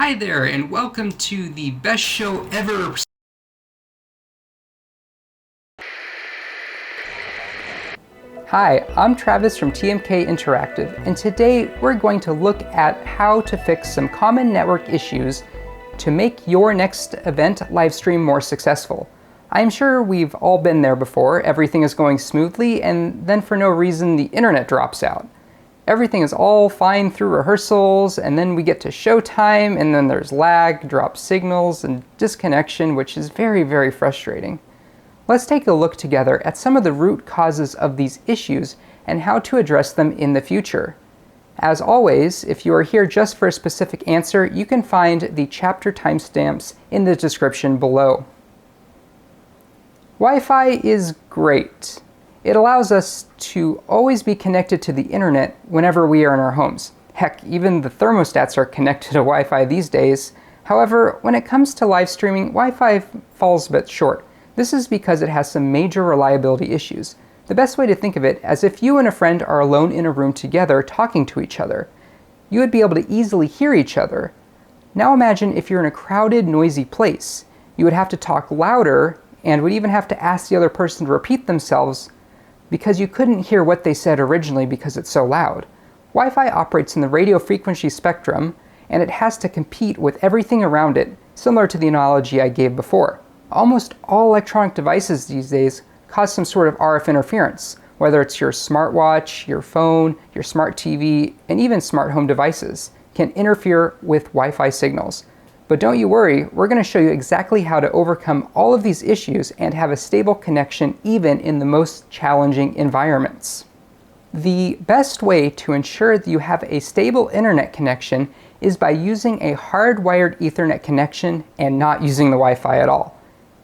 Hi there, and welcome to the best show ever. Hi, I'm Travis from TMK Interactive, and today we're going to look at how to fix some common network issues to make your next event live stream more successful. I'm sure we've all been there before. Everything is going smoothly, and then for no reason the internet drops out. Everything is all fine through rehearsals, and then we get to showtime, and then there's lag, dropped signals, and disconnection, which is very, very frustrating. Let's take a look together at some of the root causes of these issues and how to address them in the future. As always, if you are here just for a specific answer, you can find the chapter timestamps in the description below. Wi-Fi is great. It allows us to always be connected to the internet whenever we are in our homes. Heck, even the thermostats are connected to Wi-Fi these days. However, when it comes to live streaming, Wi-Fi falls a bit short. This is because it has some major reliability issues. The best way to think of it is if you and a friend are alone in a room together talking to each other. You would be able to easily hear each other. Now imagine if you're in a crowded, noisy place. You would have to talk louder and would even have to ask the other person to repeat themselves because you couldn't hear what they said originally because it's so loud. Wi-Fi operates in the radio frequency spectrum, and it has to compete with everything around it, similar to the analogy I gave before. Almost all electronic devices these days cause some sort of RF interference, whether it's your smartwatch, your phone, your smart TV, and even smart home devices can interfere with Wi-Fi signals. But don't you worry, we're going to show you exactly how to overcome all of these issues and have a stable connection even in the most challenging environments. The best way to ensure that you have a stable internet connection is by using a hardwired Ethernet connection and not using the Wi-Fi at all.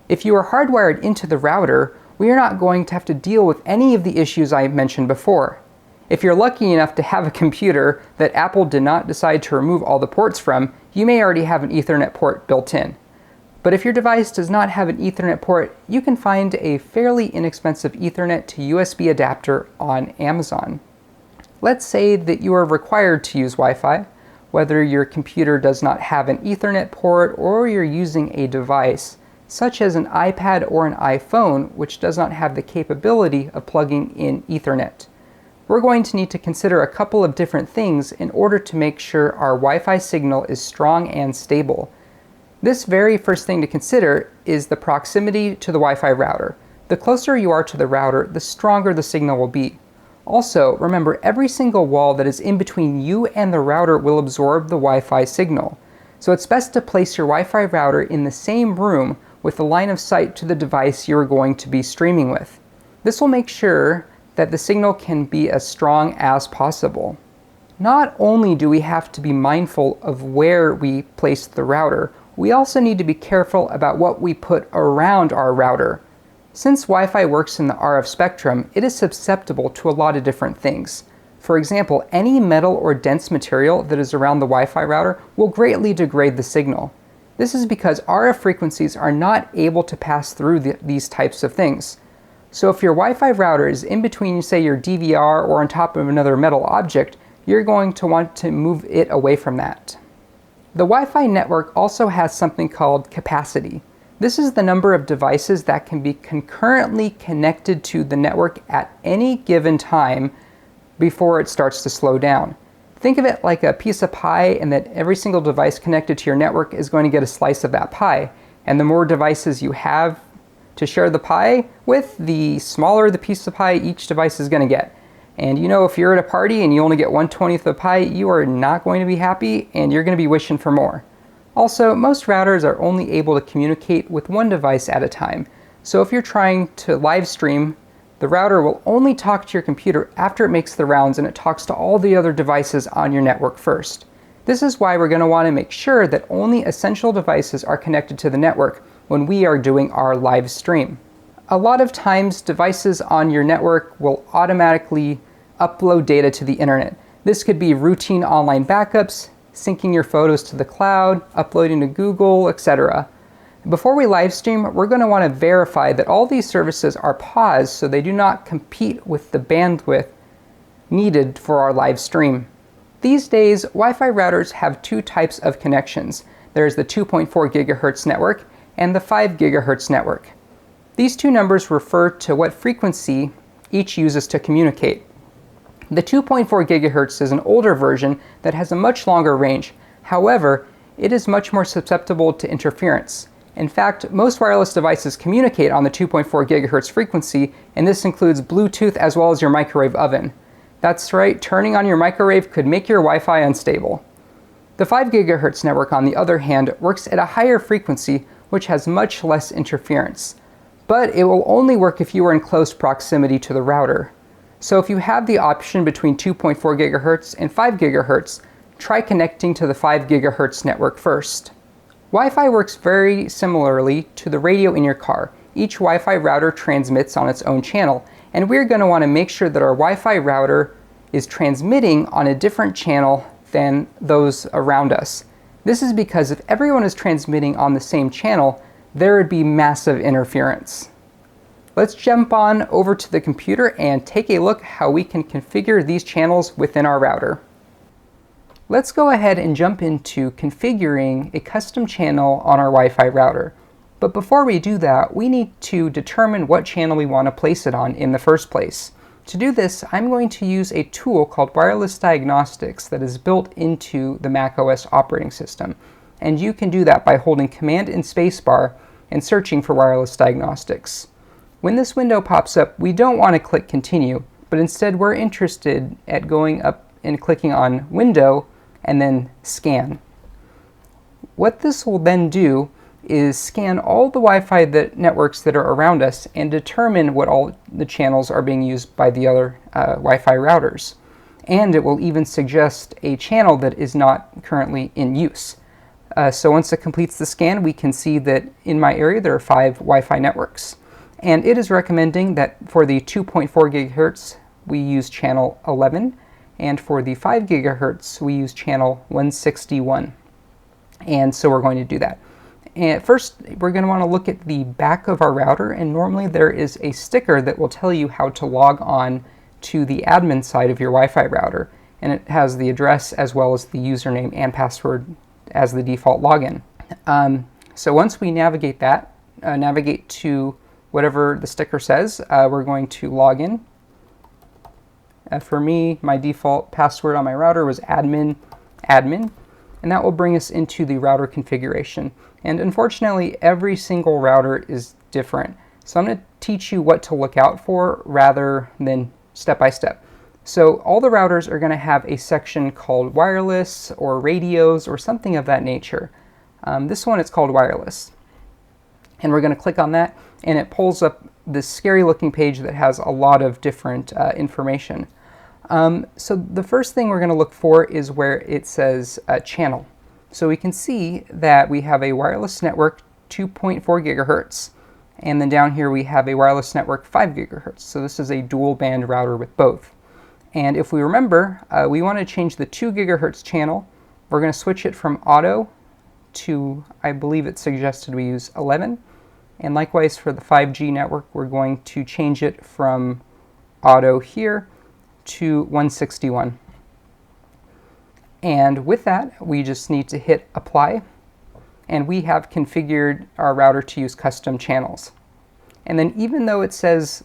If you are hardwired into the router, we are not going to have to deal with any of the issues I mentioned before. If you're lucky enough to have a computer that Apple did not decide to remove all the ports from, you may already have an Ethernet port built in. But if your device does not have an Ethernet port, you can find a fairly inexpensive Ethernet to USB adapter on Amazon. Let's say that you are required to use Wi-Fi, whether your computer does not have an Ethernet port or you're using a device such as an iPad or an iPhone which does not have the capability of plugging in Ethernet. We're going to need to consider a couple of different things in order to make sure our Wi-Fi signal is strong and stable. This very first thing to consider is the proximity to the Wi-Fi router. The closer you are to the router, the stronger the signal will be. Also, remember, every single wall that is in between you and the router will absorb the Wi-Fi signal. So it's best to place your Wi-Fi router in the same room with a line of sight to the device you're going to be streaming with. This will make sure that the signal can be as strong as possible. Not only do we have to be mindful of where we place the router, we also need to be careful about what we put around our router. Since Wi-Fi works in the RF spectrum, it is susceptible to a lot of different things. For example, any metal or dense material that is around the Wi-Fi router will greatly degrade the signal. This is because RF frequencies are not able to pass through these types of things. So if your Wi-Fi router is in between, say, your DVR or on top of another metal object, you're going to want to move it away from that. The Wi-Fi network also has something called capacity. This is the number of devices that can be concurrently connected to the network at any given time before it starts to slow down. Think of it like a piece of pie, and that every single device connected to your network is going to get a slice of that pie. And the more devices you have to share the pie with, the smaller the piece of pie each device is going to get. And you know, if you're at a party and you only get 1/20 of the pie, you are not going to be happy and you're going to be wishing for more. Also, most routers are only able to communicate with one device at a time. So if you're trying to live stream, the router will only talk to your computer after it makes the rounds and it talks to all the other devices on your network first. This is why we're going to want to make sure that only essential devices are connected to the network when we are doing our live stream. A lot of times, devices on your network will automatically upload data to the internet. This could be routine online backups, syncing your photos to the cloud, uploading to Google, etc. Before we live stream, we're going to want to verify that all these services are paused so they do not compete with the bandwidth needed for our live stream. These days, Wi-Fi routers have two types of connections. There's the 2.4 GHz network and the 5 GHz network. These two numbers refer to what frequency each uses to communicate. The 2.4 GHz is an older version that has a much longer range. However, it is much more susceptible to interference. In fact, most wireless devices communicate on the 2.4 GHz frequency, and this includes Bluetooth as well as your microwave oven. That's right, turning on your microwave could make your Wi-Fi unstable. The 5 GHz network, on the other hand, works at a higher frequency, which has much less interference. But it will only work if you are in close proximity to the router. So if you have the option between 2.4 GHz and 5 GHz, try connecting to the 5 GHz network first. Wi-Fi works very similarly to the radio in your car. Each Wi-Fi router transmits on its own channel, and we're going to want to make sure that our Wi-Fi router is transmitting on a different channel than those around us. This is because if everyone is transmitting on the same channel, there would be massive interference. Let's jump on over to the computer and take a look how we can configure these channels within our router. Let's go ahead and jump into configuring a custom channel on our Wi-Fi router. But before we do that, we need to determine what channel we want to place it on in the first place. To do this, I'm going to use a tool called Wireless Diagnostics that is built into the macOS operating system. And you can do that by holding Command and Spacebar and searching for Wireless Diagnostics. When this window pops up, we don't want to click Continue, but instead we're interested at going up and clicking on Window and then Scan. What this will then do is scan all the Wi-Fi networks that are around us and determine what all the channels are being used by the other Wi-Fi routers. And it will even suggest a channel that is not currently in use. So once it completes the scan, we can see that in my area there are 5 Wi-Fi networks. And it is recommending that for the 2.4 GHz we use channel 11, and for the 5 GHz we use channel 161. And so we're going to do that. And first, we're going to want to look at the back of our router, and normally there is a sticker that will tell you how to log on to the admin side of your Wi-Fi router, and it has the address as well as the username and password as the default login. So once we navigate that, navigate to whatever the sticker says, we're going to log in. For me, my default password on my router was admin, and that will bring us into the router configuration. And unfortunately, every single router is different. So I'm going to teach you what to look out for rather than step by step. So all the routers are going to have a section called wireless or radios or something of that nature. This one is called wireless. And we're going to click on that, and it pulls up this scary looking page that has a lot of different information. So the first thing we're going to look for is where it says channel. So we can see that we have a wireless network 2.4 GHz, and then down here we have a wireless network 5 GHz. So this is a dual band router with both. And if we remember, we want to change the 2 GHz channel. We're going to switch it from auto to, I believe it suggested we use 11. And likewise for the 5G network, we're going to change it from auto here to 161. And with that, we just need to hit apply, and we have configured our router to use custom channels. And then even though it says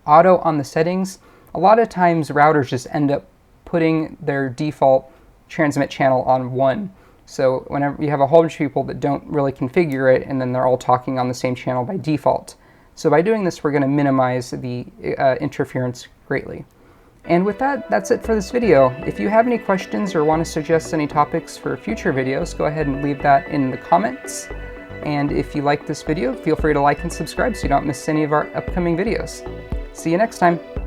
auto on the settings, a lot of times routers just end up putting their default transmit channel on 1. So whenever you have a whole bunch of people that don't really configure it, and then they're all talking on the same channel by default. So by doing this, we're going to minimize the interference greatly. And with that, that's it for this video. If you have any questions or want to suggest any topics for future videos, go ahead and leave that in the comments. And if you like this video, feel free to like and subscribe so you don't miss any of our upcoming videos. See you next time.